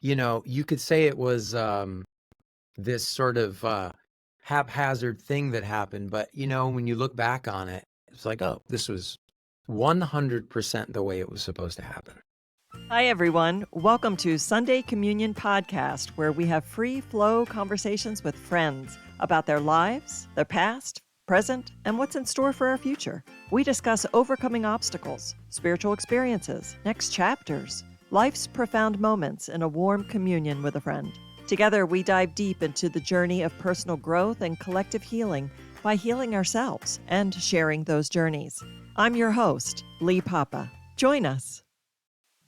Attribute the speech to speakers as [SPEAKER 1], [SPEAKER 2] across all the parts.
[SPEAKER 1] you could say it was this sort of haphazard thing that happened, but when you look back on it, it's like, oh, this was 100% the way it was supposed to happen.
[SPEAKER 2] Hi, everyone. Welcome to Sunday Communion Podcast, where we have free flow conversations with friends about their lives, their past, present, and what's in store for our future. We discuss overcoming obstacles, spiritual experiences, next chapters, life's profound moments in a warm communion with a friend. Together, we dive deep into the journey of personal growth and collective healing by healing ourselves and sharing those journeys. I'm your host, Lee Papa. Join us.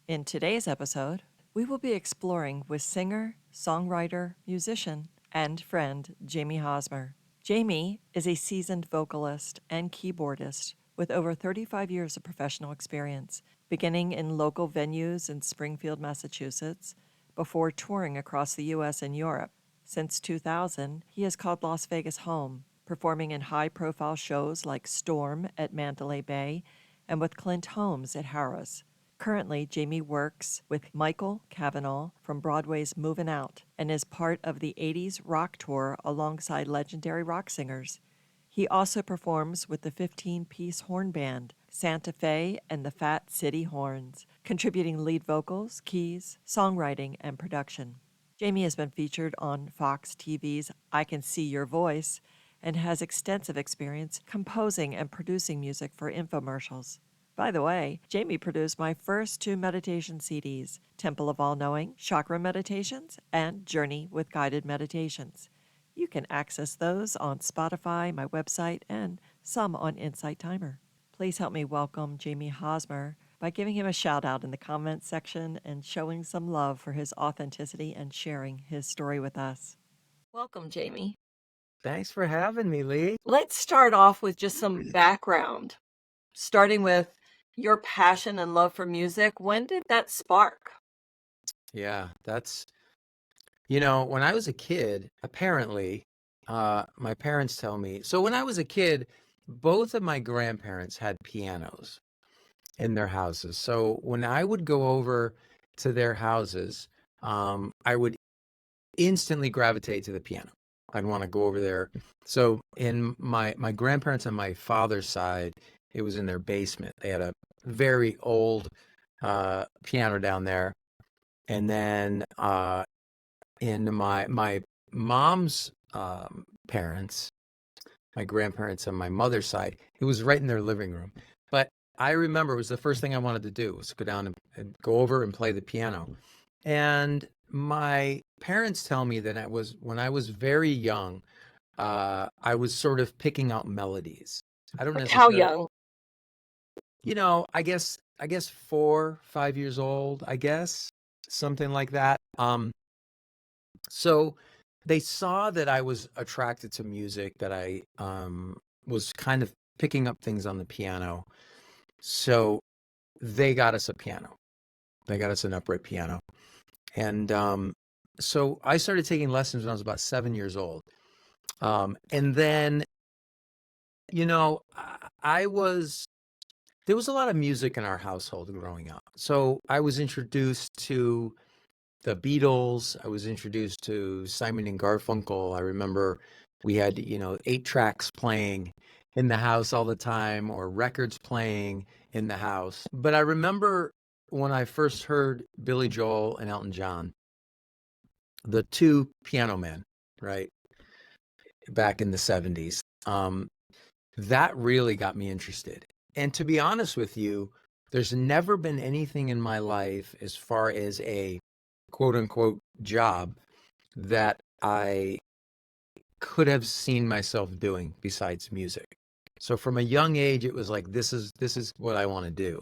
[SPEAKER 2] In today's episode, we will be exploring with singer, songwriter, musician, and friend Jamie Hosmer. Jamie is a seasoned vocalist and keyboardist with over 35 years of professional experience, beginning in local venues in Springfield, Massachusetts, before touring across the U.S. and Europe. Since 2000, he has called Las Vegas home, performing in high-profile shows like Storm at Mandalay Bay and with Clint Holmes at Harrah's. Currently, Jamie works with Michael Cavanaugh from Broadway's Movin' Out and is part of the 80s rock tour alongside legendary rock singers. He also performs with the 15-piece horn band, Santa Fe and the Fat City Horns, contributing lead vocals, keys, songwriting, and production. Jamie has been featured on Fox TV's I Can See Your Voice and has extensive experience composing and producing music for infomercials. By the way, Jamie produced my first 2 meditation CDs, Temple of All-Knowing, Chakra Meditations, and Journey with Guided Meditations. You can access those on Spotify, my website, and some on Insight Timer. Please help me welcome Jamie Hosmer by giving him a shout out in the comments section and showing some love for his authenticity and sharing his story with us. Welcome, Jamie.
[SPEAKER 1] Thanks for having me, Lee.
[SPEAKER 2] Let's start off with just some background, starting with your passion and love for music. When did that spark?
[SPEAKER 1] Yeah, when I was a kid, apparently, my parents tell me, so when I was a kid, both of my grandparents had pianos in their houses. So when I would go over to their houses, I would instantly gravitate to the piano. I'd want to go over there. So in my grandparents on my father's side, it was in their basement. They had a very old piano down there. And then in my mom's parents, my grandparents on my mother's side, it was right in their living room. But I remember it was the first thing I wanted to do was go down and go over and play the piano. And my parents tell me that when I was very young, I was sort of picking out melodies. I don't
[SPEAKER 2] How
[SPEAKER 1] necessarily,
[SPEAKER 2] young?
[SPEAKER 1] I guess 4, 5 years old, I guess, something like that. So they saw that I was attracted to music, that I was kind of picking up things on the piano. So they got us a piano. They got us an upright piano. And so I started taking lessons when I was about 7 years old. And then, there was a lot of music in our household growing up. So I was introduced to the Beatles. I was introduced to Simon and Garfunkel. I remember we had, 8 tracks playing in the house all the time, or records playing in the house. But I remember when I first heard Billy Joel and Elton John, the 2 piano men, right, back in the 70s, that really got me interested. And to be honest with you, there's never been anything in my life as far as a quote unquote job that I could have seen myself doing besides music. So from a young age, it was like, this is what I want to do.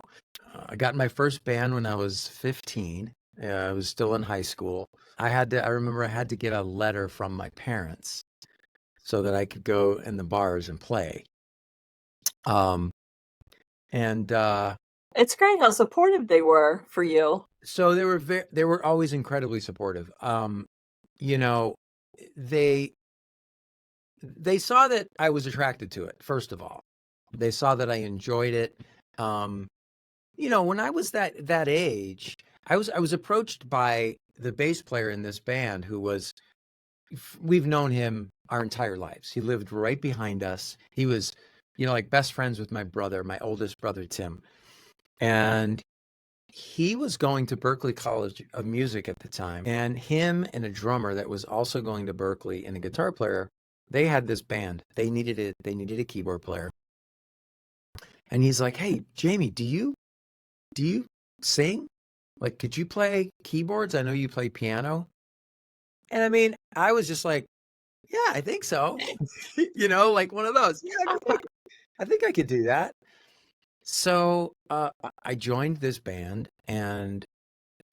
[SPEAKER 1] I got my first band when I was 15. I was still in high school. I remember I had to get a letter from my parents so that I could go in the bars and play.
[SPEAKER 2] It's great how supportive they were for you.
[SPEAKER 1] So they were always incredibly supportive. They saw that I was attracted to it. First of all, they saw that I enjoyed it. When I was that age, I was approached by the bass player in this band who was, we've known him our entire lives. He lived right behind us. He was, like best friends with my brother, my oldest brother, Tim. And he was going to Berklee College of Music at the time. And him and a drummer that was also going to Berklee and a guitar player, they had this band. They needed a keyboard player. And he's like, "Hey, Jamie, do you sing? Like, could you play keyboards? I know you play piano." And I mean, I was just like, "Yeah, I think so." Like one of those. Yeah, I think I could do that. So I joined this band, and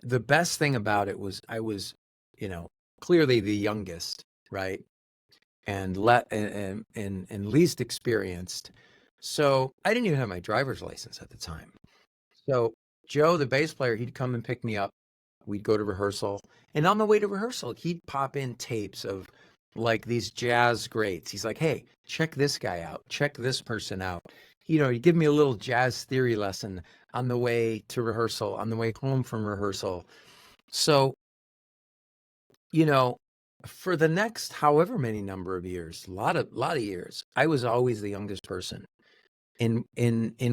[SPEAKER 1] the best thing about it was I was, clearly the youngest, right? And and least experienced. So I didn't even have my driver's license at the time. So Joe, the bass player, he'd come and pick me up. We'd go to rehearsal. And on the way to rehearsal, he'd pop in tapes of like these jazz greats. He's like, "Hey, check this guy out. Check this person out." He'd give me a little jazz theory lesson on the way to rehearsal, on the way home from rehearsal. So, you know, for the next however many number of years, a lot of years, I was always the youngest person in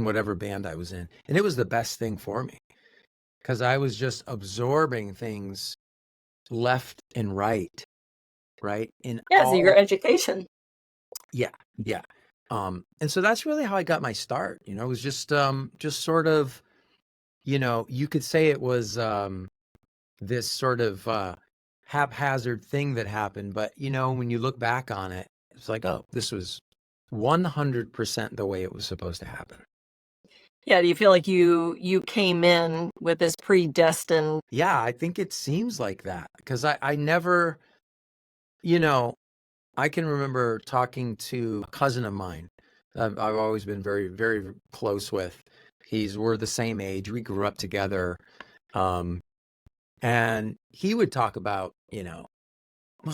[SPEAKER 1] whatever band I was in. And it was the best thing for me because I was just absorbing things left and right? In
[SPEAKER 3] Yeah, so your
[SPEAKER 1] all,
[SPEAKER 3] education.
[SPEAKER 1] yeah, yeah. And so that's really how I got my start. It was just sort of, you could say it was this sort of haphazard thing that happened, but when you look back on it, it's like, oh, this was 100% the way it was supposed to happen.
[SPEAKER 3] Yeah, do you feel like you came in with this predestined?
[SPEAKER 1] Yeah, I think it seems like that because I never, you know, I can remember talking to a cousin of mine. I've always been very, very close with. We're the same age. We grew up together. Um, and he would talk about, well,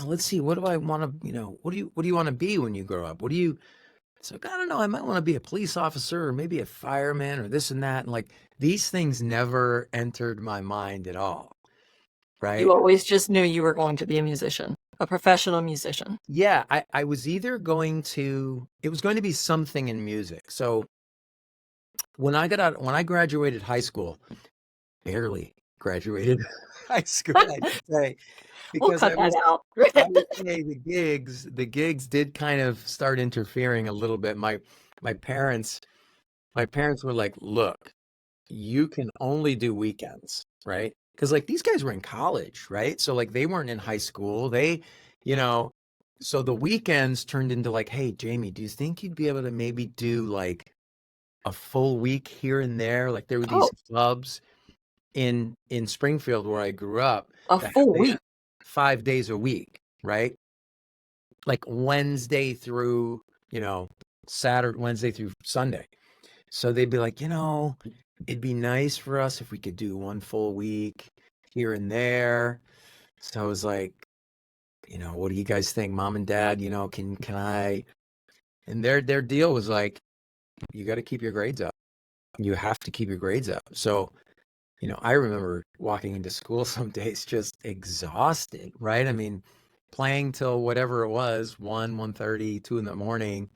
[SPEAKER 1] let's see, what do I want to, what do you want to be when you grow up? So I don't know, I might want to be a police officer or maybe a fireman or this and that. And like these things never entered my mind at all. Right.
[SPEAKER 3] You always just knew you were going to be a musician, a professional musician.
[SPEAKER 1] Yeah, I was either it was going to be something in music. So when I graduated high school, barely graduated high school, I should say,
[SPEAKER 3] We'll
[SPEAKER 1] because
[SPEAKER 3] cut that out.
[SPEAKER 1] I would say the gigs did kind of start interfering a little bit. My parents were like, "Look, you can only do weekends, right?" Because like these guys were in college, right? So like they weren't in high school. You know, so the weekends turned into like, "Hey, Jamie, do you think you'd be able to maybe do like a full week here and there?" Like there were
[SPEAKER 3] Oh,
[SPEAKER 1] these clubs in Springfield where I grew up
[SPEAKER 3] a
[SPEAKER 1] that
[SPEAKER 3] full
[SPEAKER 1] they
[SPEAKER 3] week.
[SPEAKER 1] had 5 days a week, right? Like Wednesday through, Saturday, Wednesday through Sunday. So they'd be like, it'd be nice for us if we could do one full week here and there. So I was like, what do you guys think, Mom and Dad? Can I? And their deal was like, you got to keep your grades up. You have to keep your grades up. So, I remember walking into school some days just exhausted, right? I mean, playing till whatever it was, 1:30, 2 in the morning,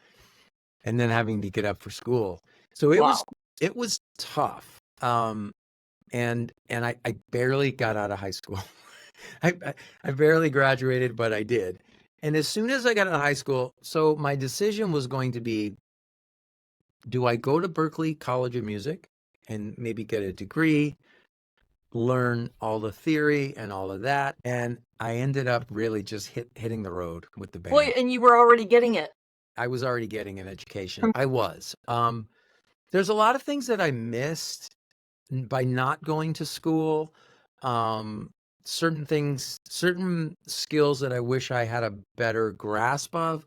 [SPEAKER 1] and then having to get up for school. So
[SPEAKER 3] Wow.
[SPEAKER 1] it was tough. And I barely got out of high school. I barely graduated, but I did. And as soon as I got out of high school, so my decision was going to be, do I go to Berklee College of Music and maybe get a degree, learn all the theory and all of that? And I ended up really just hitting the road with the
[SPEAKER 3] Well,
[SPEAKER 1] band.
[SPEAKER 3] and you were already getting it.
[SPEAKER 1] I was already getting an education.
[SPEAKER 3] From-
[SPEAKER 1] I was. There's a lot of things that I missed by not going to school. Um, certain skills that I wish I had a better grasp of,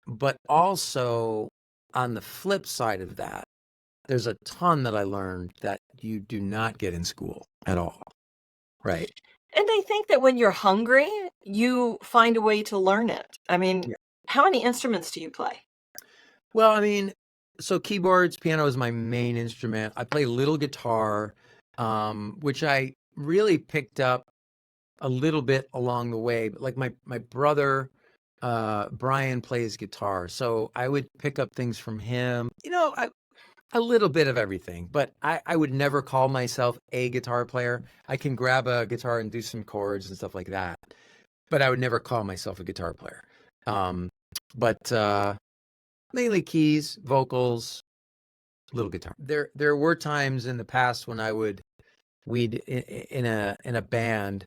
[SPEAKER 1] but also on the flip side of that, there's a ton that I learned that you do not get in school at all. Right.
[SPEAKER 3] And I think that when you're hungry, you find a way to learn it. I mean,
[SPEAKER 1] Yeah.
[SPEAKER 3] how many instruments do you play?
[SPEAKER 1] Well, I mean, so keyboards, piano is my main instrument. I play a little guitar, which I really picked up a little bit along the way. But like my brother, Brian plays guitar, so I would pick up things from him. A little bit of everything, but I would never call myself a guitar player. I can grab a guitar and do some chords and stuff like that, but I would never call myself a guitar player. But mainly keys, vocals, little guitar. There were times in the past when we'd in a band,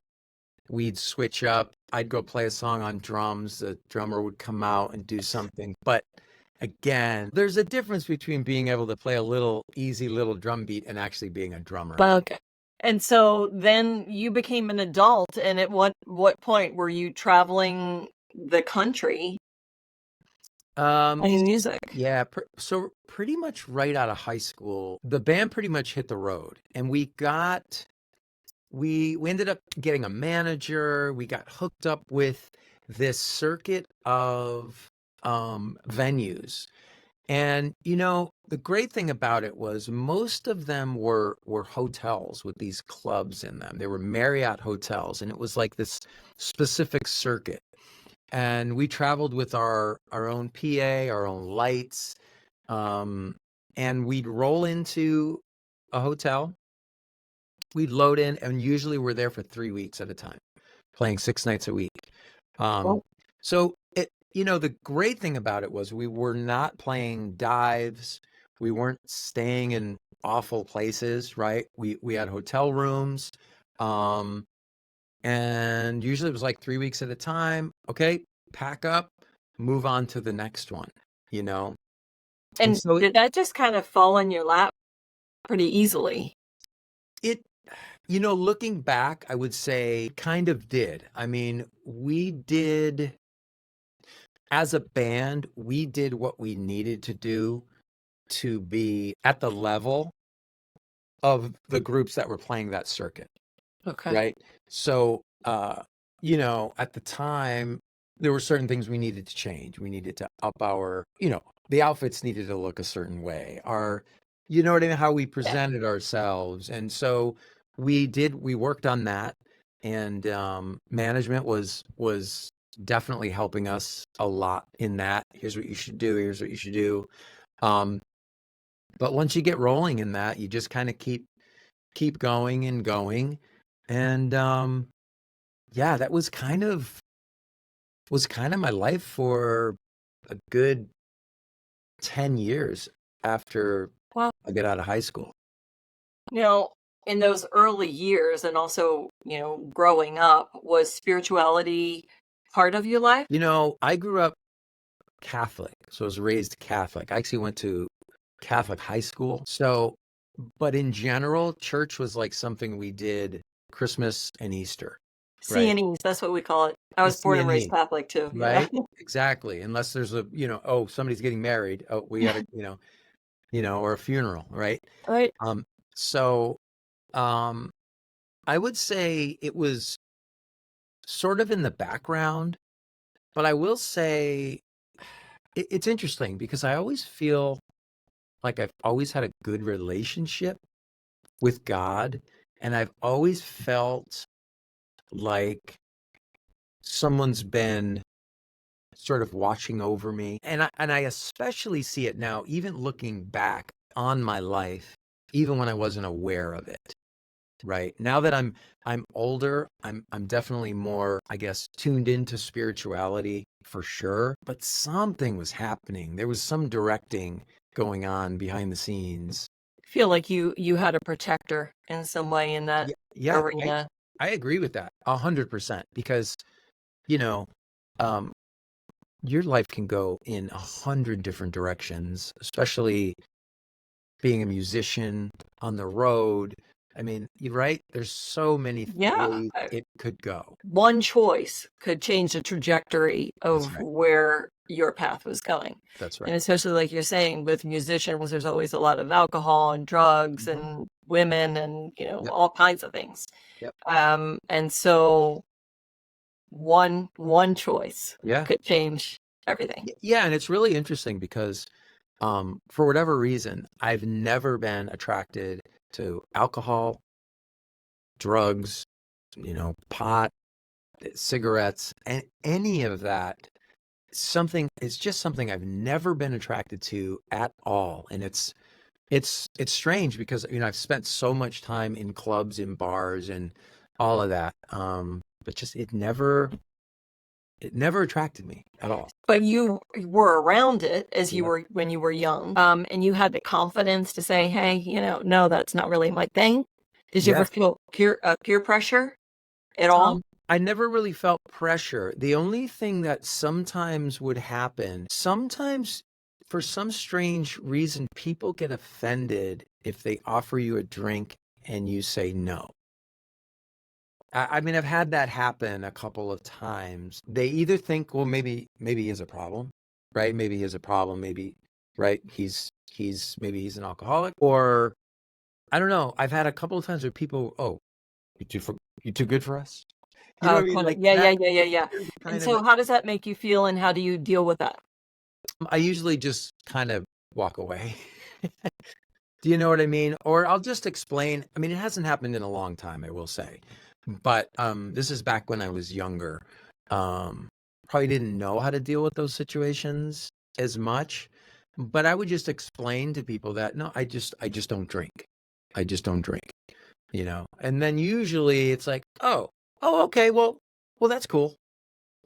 [SPEAKER 1] we'd switch up. I'd go play a song on drums. The drummer would come out and do something. But again, there's a difference between being able to play a easy little drum beat and actually being a drummer.
[SPEAKER 3] Okay. And so then you became an adult, and at what point were you traveling the country playing music?
[SPEAKER 1] Yeah, so pretty much right out of high school, the band pretty much hit the road, and we ended up getting a manager. We got hooked up with this circuit of venues. And the great thing about it was most of them were hotels with these clubs in them. They were Marriott hotels, and it was like this specific circuit. And we traveled with our own PA, our own lights, and we'd roll into a hotel. We'd load in, and usually we're there for 3 weeks at a time, playing 6 nights a week. So the great thing about it was we were not playing dives. We weren't staying in awful places, right? We had hotel rooms, and usually it was like 3 weeks at a time. Okay, pack up, move on to the next one,
[SPEAKER 3] And
[SPEAKER 1] so
[SPEAKER 3] did that just kind of fall in your lap pretty easily?
[SPEAKER 1] Looking back, I would say kind of did. I mean, as a band, we did what we needed to do to be at the level of the groups that were playing that circuit.
[SPEAKER 3] Okay.
[SPEAKER 1] Right. So, at the time, there were certain things we needed to change. We needed to up the outfits needed to look a certain way. How we presented ourselves. And so we worked on that. And management was definitely helping us a lot in that. Here's what you should do. Here's what you should do. But once you get rolling in that, you just kind of keep going and going. And that was kind of my life for a good 10 years after
[SPEAKER 3] Wow.
[SPEAKER 1] I got out of high school.
[SPEAKER 3] In those early years and also, growing up, was spirituality part of your life?
[SPEAKER 1] I grew up Catholic, so I was raised Catholic. I actually went to Catholic high school. So, but in general, church was like something we did Christmas and Easter. Right.
[SPEAKER 3] C&Es, that's what we call it. I was born and raised Catholic too.
[SPEAKER 1] Right.
[SPEAKER 3] Yeah.
[SPEAKER 1] Exactly. Unless there's somebody's getting married. Oh, we got to, or a funeral. Right.
[SPEAKER 3] Right.
[SPEAKER 1] So, I would say it was sort of in the background, but I will say it's interesting because I always feel like I've always had a good relationship with God, and I've always felt like someone's been sort of watching over me. And I especially see it now, even looking back on my life, even when I wasn't aware of it. Right. Now that I'm older, I'm definitely more, I guess, tuned into spirituality for sure. But something was happening. There was some directing going on behind the scenes.
[SPEAKER 3] Feel like you had a protector in some way in that arena.
[SPEAKER 1] I agree with that 100% because, your life can go in 100 different directions, especially being a musician on the road. I mean, you're right. There's so many ways it could go.
[SPEAKER 3] One choice could change the trajectory of where your path was going.
[SPEAKER 1] That's right.
[SPEAKER 3] And especially like you're saying, with musicians, there's always a lot of alcohol and drugs and women and, all kinds of things.
[SPEAKER 1] Yep.
[SPEAKER 3] And so one choice could change everything.
[SPEAKER 1] Yeah. And it's really interesting because for whatever reason, I've never been attracted to alcohol, drugs, pot, cigarettes, and any of that. It's just something I've never been attracted to at all. And it's strange because, I've spent so much time in clubs, in bars, and all of that. But just it never attracted me at all.
[SPEAKER 3] But you were around it as you
[SPEAKER 1] Yeah.
[SPEAKER 3] were when you were young, and you had the confidence to say, "Hey, no, that's not really my thing." Did you ever
[SPEAKER 1] Yes.
[SPEAKER 3] feel peer pressure at all?
[SPEAKER 1] I never really felt pressure. The only thing that sometimes would happen, sometimes for some strange reason, people get offended if they offer you a drink and you say no. I mean, I've had that happen a couple of times. They either think, well, maybe he has a problem, right? Maybe he has a problem. Maybe, right? Maybe he's an alcoholic, or I don't know. I've had a couple of times where people, oh, you too good for us. You know what I mean?
[SPEAKER 3] Kind of,
[SPEAKER 1] Like
[SPEAKER 3] yeah,
[SPEAKER 1] that.
[SPEAKER 3] yeah, yeah, yeah, yeah.
[SPEAKER 1] There's
[SPEAKER 3] And
[SPEAKER 1] kind of
[SPEAKER 3] so, how does that make you feel, and how do you deal with that?
[SPEAKER 1] I usually just kind of walk away. Do you know what I mean? Or I'll just explain. I mean, it hasn't happened in a long time, I will say. But this is back when I was younger. Probably didn't know how to deal with those situations as much. But I would just explain to people that no, I just don't drink. I just don't drink, And then usually it's like, oh, okay, well, that's cool,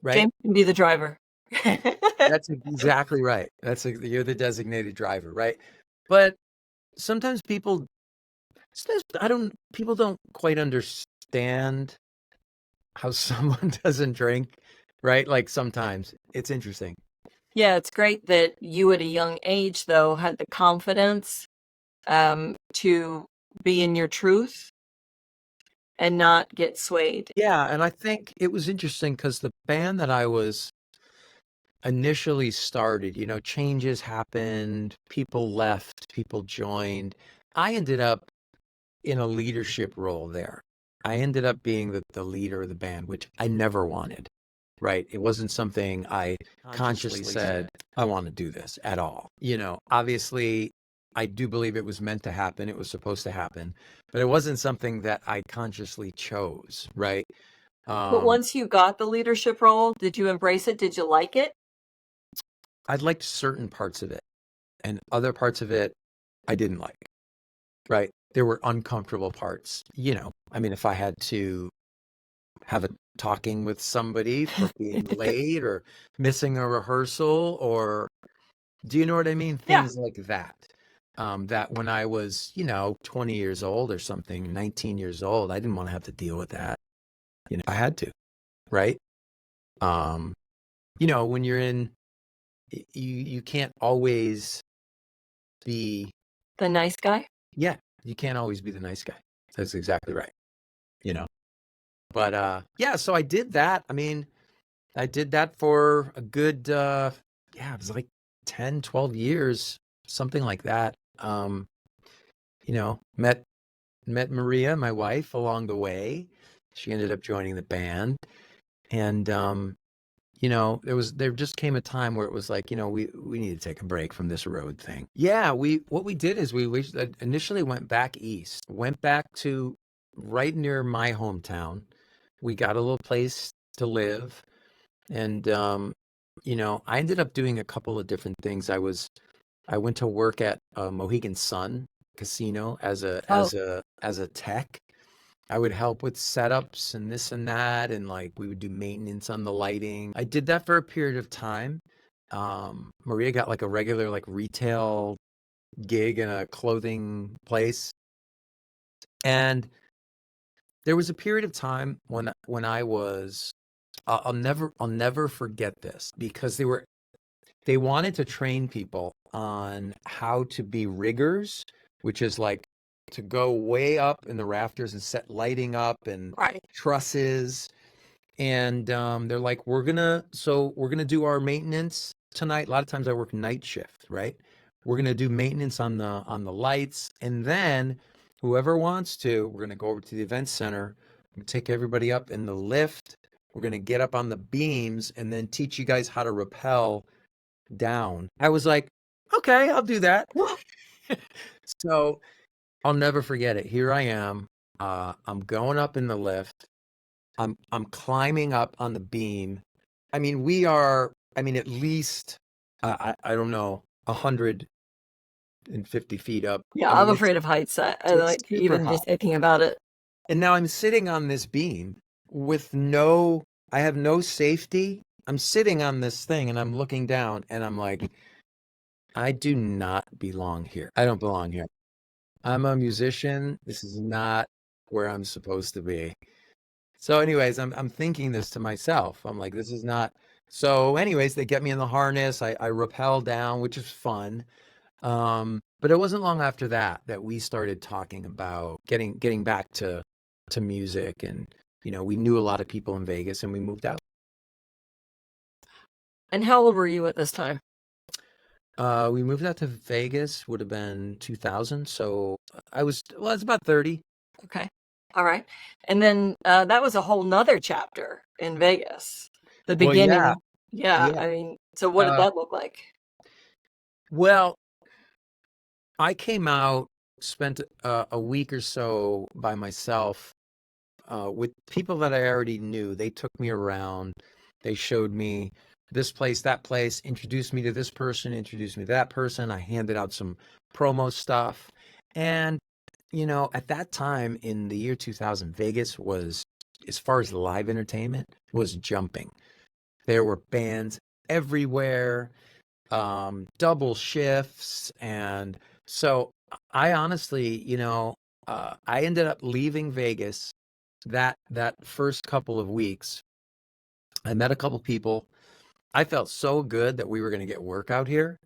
[SPEAKER 1] right?
[SPEAKER 3] James can be the driver.
[SPEAKER 1] That's exactly right. You're the designated driver, right? But sometimes people don't quite understand how someone doesn't drink, right? Like sometimes it's interesting.
[SPEAKER 3] Yeah, it's great that you at a young age, though, had the confidence to be in your truth and not get swayed.
[SPEAKER 1] Yeah, and I think it was interesting because the band that I was initially started, changes happened, people left, people joined. I ended up in a leadership role there. I ended up being the leader of the band, which I never wanted, right? It wasn't something I consciously said, I want to do this at all. Obviously, I do believe it was meant to happen. It was supposed to happen, but it wasn't something that I consciously chose, right?
[SPEAKER 3] But
[SPEAKER 1] Um,
[SPEAKER 3] once you got the leadership role, did you embrace it? Did you like it?
[SPEAKER 1] I liked certain parts of it, and other parts of it I didn't like, right? There were uncomfortable parts. I mean, if I had to have a talking with somebody for being late or missing a rehearsal, or do you know what I mean?
[SPEAKER 3] Yeah.
[SPEAKER 1] Things like that. That when I was, 20 years old or something, 19 years old, I didn't want to have to deal with that. I had to, right? Um, when you're you can't always be,
[SPEAKER 3] The nice guy?
[SPEAKER 1] yeah, you can't always be the nice guy. That's exactly right. You know, but yeah, so I did that. I mean, I did that for a good, yeah, it was like 10, 12 years, something like that. Met Maria, my wife, along the way. She ended up joining the band. And, there just came a time where it was like, we need to take a break from this road thing. Yeah, what we did is we initially went back east, went back to right near my hometown. We got a little place to live. And, I ended up doing a couple of different things. I went to work at Mohegan Sun Casino as a
[SPEAKER 3] Oh,
[SPEAKER 1] as a tech. I would help with setups and this and that, and like we would do maintenance on the lighting. I did that for a period of time. Maria got like a regular like retail gig in a clothing place, and there was a period of time when I was I'll never forget this because they wanted to train people on how to be riggers, which is like to go way up in the rafters and set lighting up and
[SPEAKER 3] right.
[SPEAKER 1] trusses. And they're like, we're gonna do our maintenance tonight. A lot of times I work night shift, right? We're gonna do maintenance on the lights, and then whoever wants to, we're gonna go over to the event center, we're gonna take everybody up in the lift. We're gonna get up on the beams and then teach you guys how to rappel down. I was like, okay, I'll do that. So I'll never forget it. Here I am. I'm going up in the lift. I'm climbing up on the beam. I mean, we are, I mean, at least, I don't know, 150 feet up.
[SPEAKER 3] Yeah,
[SPEAKER 1] I
[SPEAKER 3] I'm
[SPEAKER 1] mean,
[SPEAKER 3] afraid of heights. I
[SPEAKER 1] it's
[SPEAKER 3] like
[SPEAKER 1] super
[SPEAKER 3] even
[SPEAKER 1] high.
[SPEAKER 3] just thinking about it.
[SPEAKER 1] And now I'm sitting on this beam with I have no safety. I'm sitting on this thing and I'm looking down and I'm like, I do not belong here. I don't belong here. I'm a musician. This is not where I'm supposed to be. So anyways, I'm thinking this to myself. I'm like, this is not. So anyways, they get me in the harness. I rappel down, which is fun. But it wasn't long after that we started talking about getting back to music, and we knew a lot of people in Vegas and we moved out.
[SPEAKER 3] And how old were you at this time?
[SPEAKER 1] We moved out to Vegas, would have been 2000. So I was about 30.
[SPEAKER 3] Okay. All right. And then that was a whole nother chapter in Vegas. The
[SPEAKER 1] Well, yeah,
[SPEAKER 3] beginning. Yeah.
[SPEAKER 1] yeah.
[SPEAKER 3] I mean, so what did
[SPEAKER 1] Uh,
[SPEAKER 3] that look like?
[SPEAKER 1] well, I came out, spent a week or so by myself with people that I already knew. They took me around. They showed me this place, that place, introduced me to this person, introduced me to that person. I handed out some promo stuff. And, at that time in the year 2000, Vegas was, as far as live entertainment, was jumping. There were bands everywhere, double shifts. And so I honestly, I ended up leaving Vegas that first couple of weeks. I met a couple people. I felt so good that we were going to get work out here.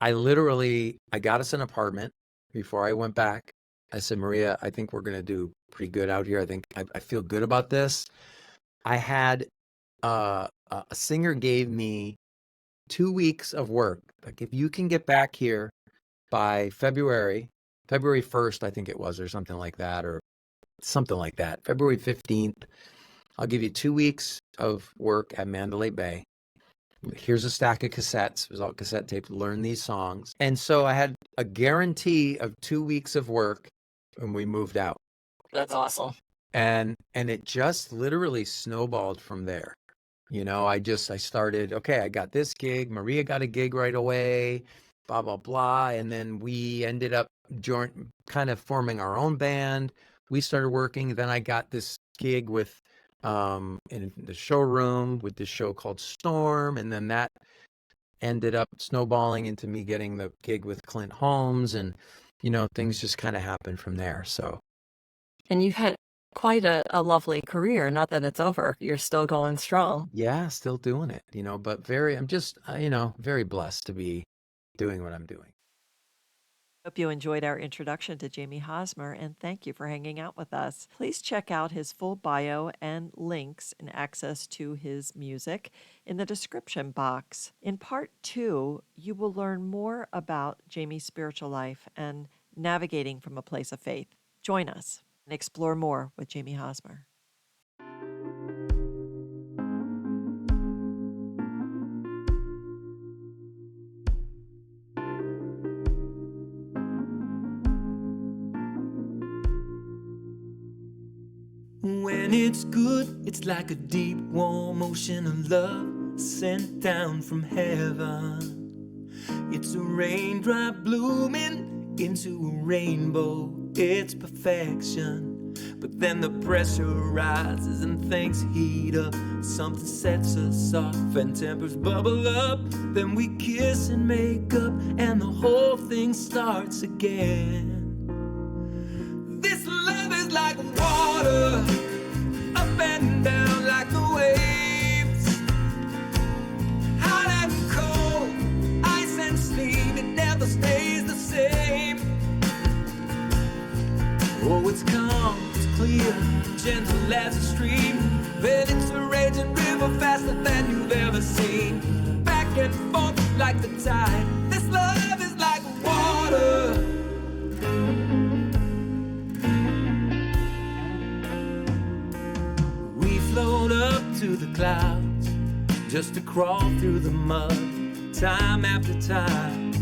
[SPEAKER 1] I got us an apartment before I went back. I said, Maria, I think we're going to do pretty good out here. I think I feel good about this. I had a singer gave me 2 weeks of work. Like, if you can get back here by February 1st, I think it was, or something like that, February 15th, I'll give you 2 weeks of work at Mandalay Bay. Here's a stack of cassettes. It was all cassette tapes. Learn these songs. And so I had a guarantee of 2 weeks of work when we moved out.
[SPEAKER 3] That's awesome.
[SPEAKER 1] And it just literally snowballed from there. I started, okay, I got this gig. Maria got a gig right away, blah, blah, blah. And then we ended up kind of forming our own band. We started working. Then I got this gig with in the showroom with this show called Storm. And then that ended up snowballing into me getting the gig with Clint Holmes. And, things just kind of happened from there. So.
[SPEAKER 3] And you've had quite a lovely career. Not that it's over. You're still going strong.
[SPEAKER 1] Yeah, still doing it, but I'm just, very blessed to be doing what I'm doing.
[SPEAKER 2] Hope you enjoyed our introduction to Jamie Hosmer, and thank you for hanging out with us. Please check out his full bio and links and access to his music in the description box. In part 2, you will learn more about Jamie's spiritual life and navigating from a place of faith. Join us and explore more with Jamie Hosmer.
[SPEAKER 4] When it's good, it's like a deep, warm ocean of love sent down from heaven. It's a raindrop blooming into a rainbow, it's perfection. But then the pressure rises and things heat up. Something sets us off and tempers bubble up. Then we kiss and make up and the whole thing starts again. This love is like water, up and down like the waves. Hot and cold, ice and steam, it never stays the same. Oh, it's calm, it's clear, gentle as a stream. Then it's a raging river faster than you've ever seen. Back and forth like the tide. This love is like water. We float up to the clouds just to crawl through the mud time after time.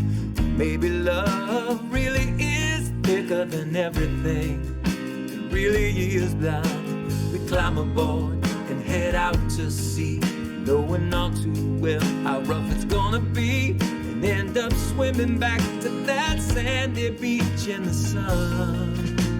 [SPEAKER 4] Maybe love really is thicker than everything. It really is blind. We climb aboard and head out to sea, knowing all too well how rough it's gonna be, and end up swimming back to that sandy beach in the sun.